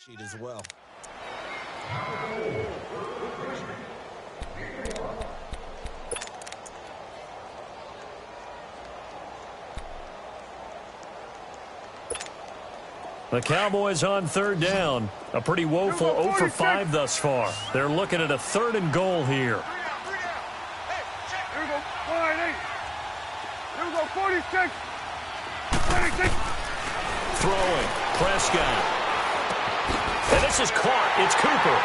sheet as well. The Cowboys on third down. A pretty woeful 0 for 5 thus far. They're looking at a 3rd and goal here. Here we go, 198. Here we go, 46. 46. Throwing. Prescott. And this is caught. It's Cooper.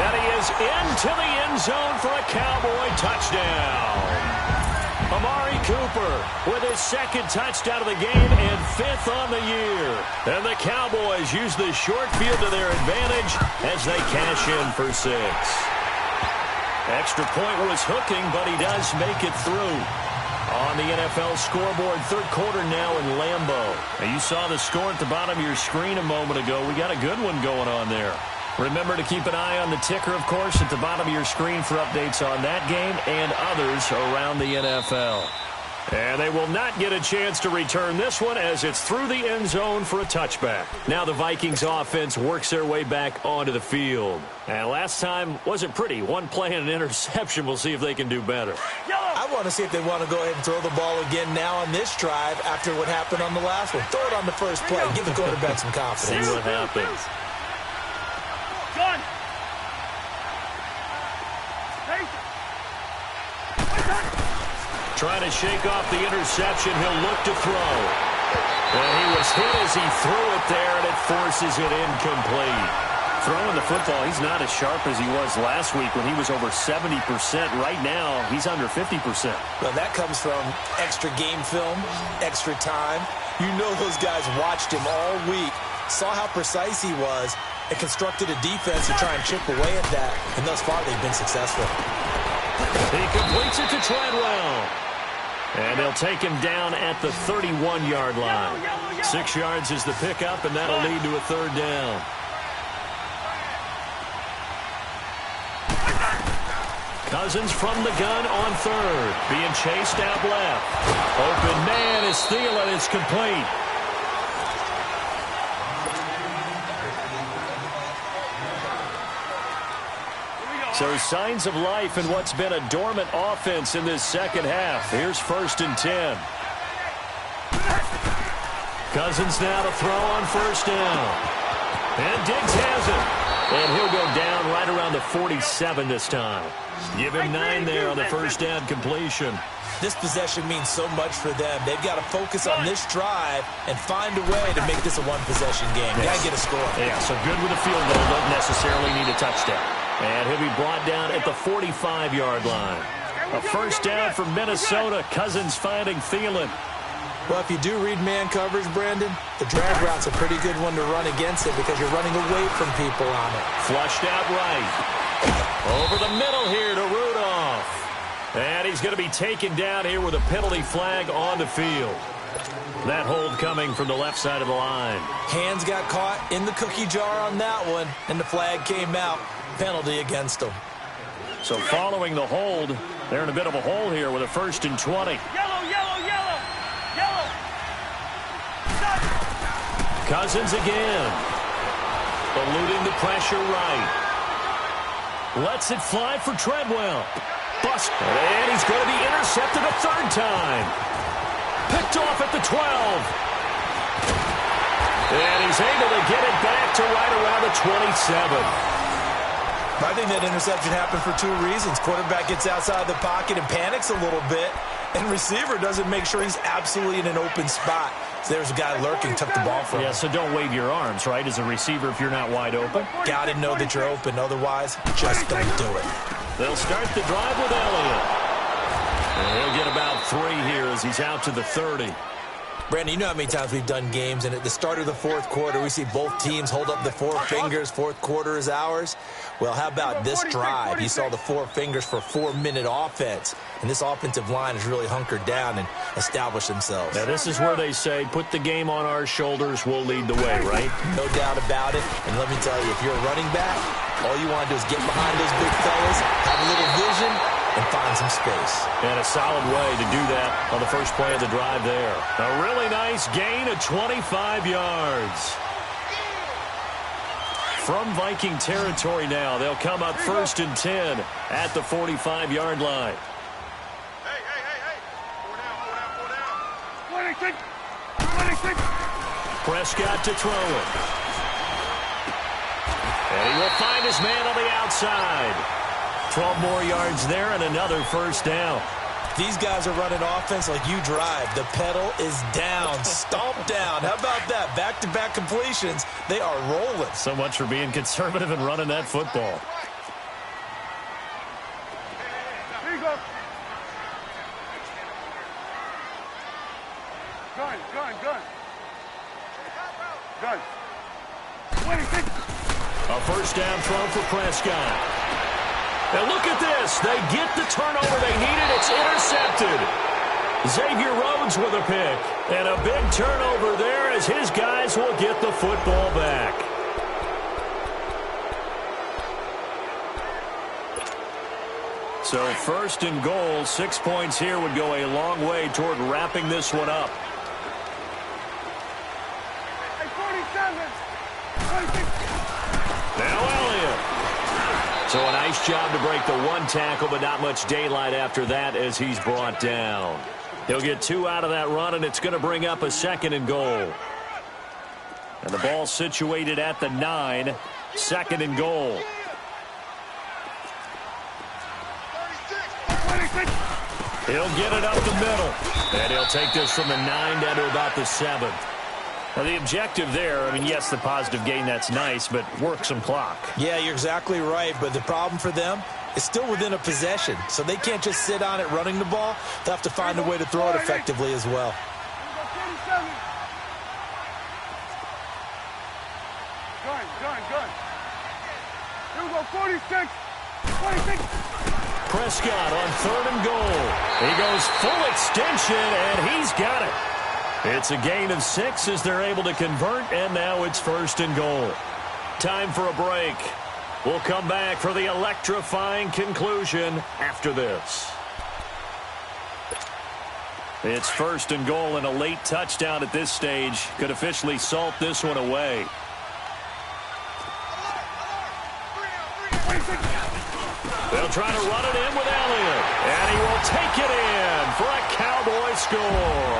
And he is into the end zone for a Cowboy touchdown. Amari Cooper with his 2nd touchdown of the game and 5th on the year. And the Cowboys use the short field to their advantage as they cash in for 6. Extra point was hooking, but he does make it through. On the NFL scoreboard, 3rd quarter now in Lambeau. Now you saw the score at the bottom of your screen a moment ago. We got a good one going on there. Remember to keep an eye on the ticker, of course, at the bottom of your screen for updates on that game and others around the NFL. And they will not get a chance to return this one as it's through the end zone for a touchback. Now the Vikings offense works their way back onto the field. And last time wasn't pretty. One play and an interception. We'll see if they can do better. I want to see if they want to go ahead and throw the ball again now on this drive after what happened on the last one. Throw it on the first play. Give the quarterback some confidence. See what happens. Trying to shake off the interception. He'll look to throw. And he was hit as he threw it there, and it forces it incomplete. Throwing the football, he's not as sharp as he was last week when he was over 70%. Right now, he's under 50%. Well, that comes from extra game film, extra time. You know those guys watched him all week, saw how precise he was, and constructed a defense to try and chip away at that. And thus far, they've been successful. He completes it to Treadwell. And they'll take him down at the 31-yard line. 6 yards is the pickup, and that'll lead to a 3rd down. Cousins from the gun on 3rd. Being chased out left. Open man is Thielen. It's complete. So signs of life in what's been a dormant offense in this second half. Here's 1st and 10. Cousins now to throw on 1st down. And Diggs has it. And he'll go down right around the 47 this time. Give him 9 there on the 1st down completion. This possession means so much for them. They've got to focus on this drive and find a way to make this a one-possession game. Got to get a score. Yeah, so good with a field goal. Doesn't necessarily need a touchdown. And he'll be brought down at the 45-yard line. A 1st down for Minnesota. Cousins finding Thielen. Well, if you do read man coverage, Brandon, the drag route's a pretty good one to run against it because you're running away from people on it. Flushed out right. Over the middle here to Rudolph. And he's going to be taken down here with a penalty flag on the field. That hold coming from the left side of the line. Hands got caught in the cookie jar on that one, and the flag came out. Penalty against them. So following the hold, they're in a bit of a hole here with a 1st and 20. Yellow. Cousins again. Eluding the pressure right. Lets it fly for Treadwell. Bust. And he's going to be intercepted a 3rd time. Picked off at the 12. And he's able to get it back to right around the 27. I think that interception happened for 2 reasons. Quarterback gets outside the pocket and panics a little bit, and receiver doesn't make sure he's absolutely in an open spot. So there's a guy lurking, took the ball from him. Yeah, so don't wave your arms, right, as a receiver if you're not wide open. Got to know that you're open. Otherwise, just don't do it. They'll start the drive with Elliott. And he'll get about 3 here as he's out to the 30. Brandon, you know how many times we've done games, and at the start of the 4th quarter, we see both teams hold up the 4 fingers. 4th quarter is ours. Well, how about this drive? You saw the 4 fingers for 4-minute offense, and this offensive line has really hunkered down and established themselves. Now, this is where they say, put the game on our shoulders, we'll lead the way, right? No doubt about it. And let me tell you, if you're a running back, all you want to do is get behind those big fellas, have a little vision, and find some space. And a solid way to do that on the first play of the drive there. A really nice gain of 25 yards. From Viking territory now, they'll come up 1st and 10 at the 45-yard line. Hey. 4 down. 26. Prescott to throw it. And he will find his man on the outside. 12 more yards there and another 1st down. These guys are running offense like you drive. The pedal is down, stomp down. How about that? Back-to-back completions. They are rolling. So much for being conservative and running that football. Here you go. Gun. 26. A 1st down throw for Prescott. Now look at this. They get the turnover they needed. It's intercepted. Xavier Rhodes with a pick. And a big turnover there as his guys will get the football back. So 1st and goal, 6 points here would go a long way toward wrapping this one up. Hey, 47. 26. Now Elliott. So a nice job to break the one tackle, but not much daylight after that as he's brought down. He'll get 2 out of that run, and it's going to bring up a 2nd and goal. And the ball situated at the 9, 2nd and goal. 26. He'll get it up the middle, and he'll take this from the 9 down to about the 7. Now, the objective there, I mean, yes, the positive gain, that's nice, but work some clock. Yeah, you're exactly right, but the problem for them is still within a possession, so they can't just sit on it running the ball. They'll have to find a way to throw it effectively as well. Gun. Here we go, 46. 26. Prescott on 3rd and goal. He goes full extension, and he's got it. It's a gain of 6 as they're able to convert, and now it's 1st and goal. Time for a break. We'll come back for the electrifying conclusion after this. It's 1st and goal, and a late touchdown at this stage could officially salt this one away. They'll try to run it in with Elliott, and he will take it in for a Cowboy score.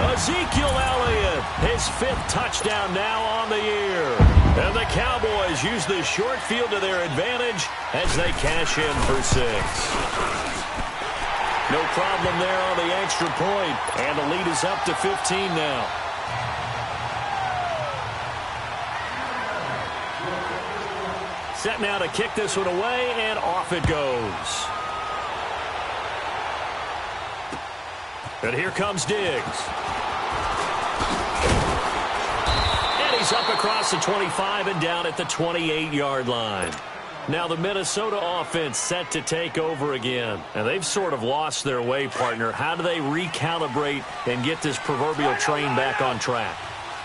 Ezekiel Elliott, his 5th touchdown now on the year. And the Cowboys use the short field to their advantage as they cash in for 6. No problem there on the extra point, and the lead is up to 15 now. Set now to kick this one away, and off it goes. And here comes Diggs. And he's up across the 25 and down at the 28-yard line. Now the Minnesota offense set to take over again. And they've sort of lost their way, partner. How do they recalibrate and get this proverbial train back on track?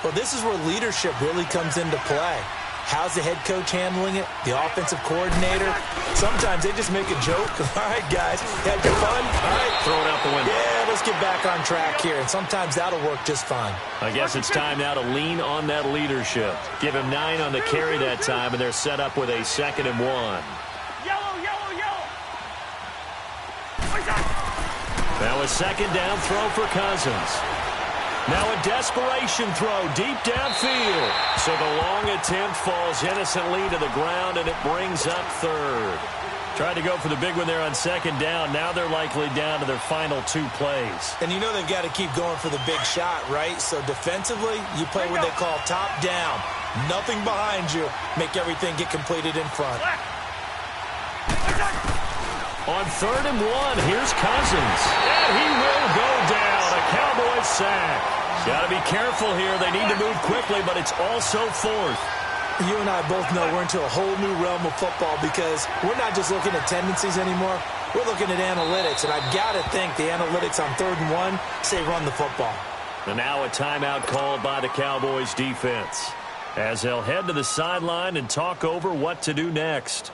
Well, this is where leadership really comes into play. How's the head coach handling it? The offensive coordinator? Sometimes they just make a joke. All right, guys, had your fun? All right. Throw it out the window. Yeah, let's get back on track here. And sometimes that'll work just fine. I guess it's time now to lean on that leadership. Give him 9 on the carry that time, and they're set up with a 2nd and 1. Yellow. Now a 2nd down throw for Cousins. Now a desperation throw deep downfield. So the long attempt falls innocently to the ground, and it brings up 3rd. Tried to go for the big one there on 2nd down. Now they're likely down to their final 2 plays. And you know they've got to keep going for the big shot, right? So defensively, you play what they call top down. Nothing behind you. Make everything get completed in front. On 3rd and 1, here's Cousins. And he will go down. A Cowboys sack. Got to be careful here. They need to move quickly, but it's also 4th. You and I both know we're into a whole new realm of football because we're not just looking at tendencies anymore. We're looking at analytics, and I've got to think the analytics on 3rd and 1 say run the football. And now a timeout called by the Cowboys defense as they'll head to the sideline and talk over what to do next.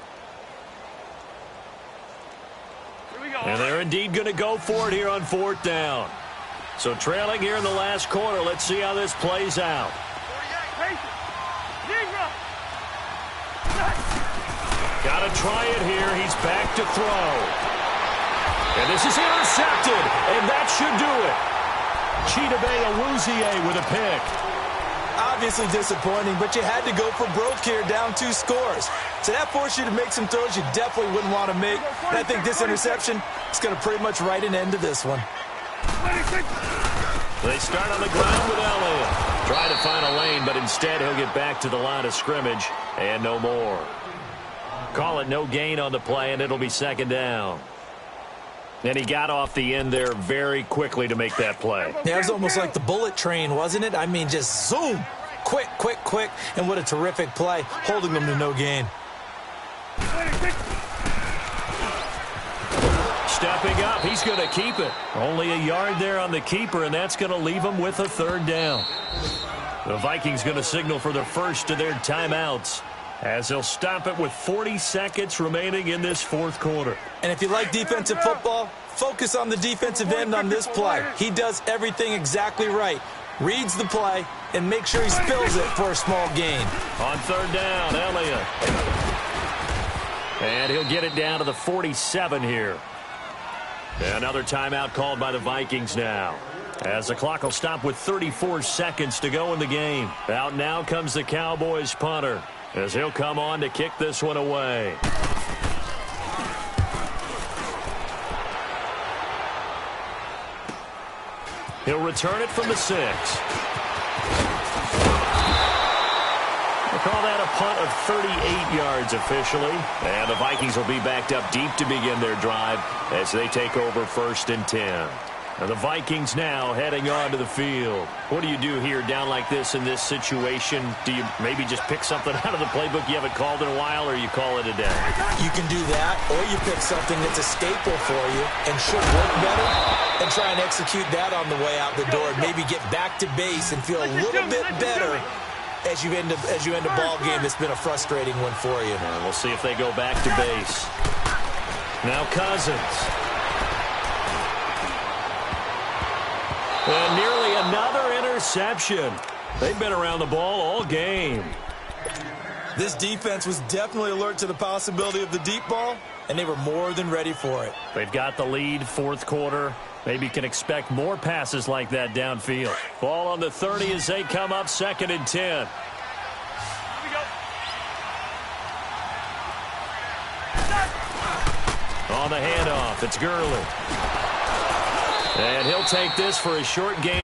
And they're indeed going to go for it here on 4th down. So trailing here in the last quarter, let's see how this plays out. Got to try it here. He's back to throw. And this is intercepted, and that should do it. Chidobe Awuzie with a pick. Obviously disappointing, but you had to go for broke here, down 2 scores. So that forced you to make some throws you definitely wouldn't want to make. And I think this interception is going to pretty much write an end to this one. They start on the ground with Elliott. Trying to find a lane, but instead he'll get back to the line of scrimmage and no more. Call it no gain on the play, and it'll be second down. And he got off the end there very quickly to make that play. Yeah, it was almost like the bullet train, wasn't it? I mean, just zoom. Quick, quick, quick. And what a terrific play, holding them to no gain. Stepping up, he's going to keep it. Only a yard there on the keeper, and that's going to leave him with a third down. The Vikings going to signal for the first of their timeouts, as they'll stop it with 40 seconds remaining in this fourth quarter. And if you like defensive football, focus on the defensive end on this play. He does everything exactly right. Reads the play and makes sure he spills it for a small gain. On third down, Elliott. And he'll get it down to the 47 here. Another timeout called by the Vikings now, as the clock will stop with 34 seconds to go in the game. Out now comes the Cowboys punter, as he'll come on to kick this one away. He'll return it from the 6. We'll call that a punt of 38 yards officially. And the Vikings will be backed up deep to begin their drive as they take over first and 10. And the Vikings now heading onto the field. What do you do here down like this in this situation? Do you maybe just pick something out of the playbook you haven't called in a while, or you call it a day? You can do that, or you pick something that's a staple for you and should work better, and try and execute that on the way out the door, and maybe get back to base and feel a little bit better as you end a ball game that's been a frustrating one for you. And we'll see if they go back to base. Now Cousins. And nearly another interception. They've been around the ball all game. This defense was definitely alert to the possibility of the deep ball, and they were more than ready for it. They've got the lead, fourth quarter. Maybe can expect more passes like that downfield. Ball on the 30 as they come up, second and 10. On the handoff, it's Gurley. And he'll take this for a short gain.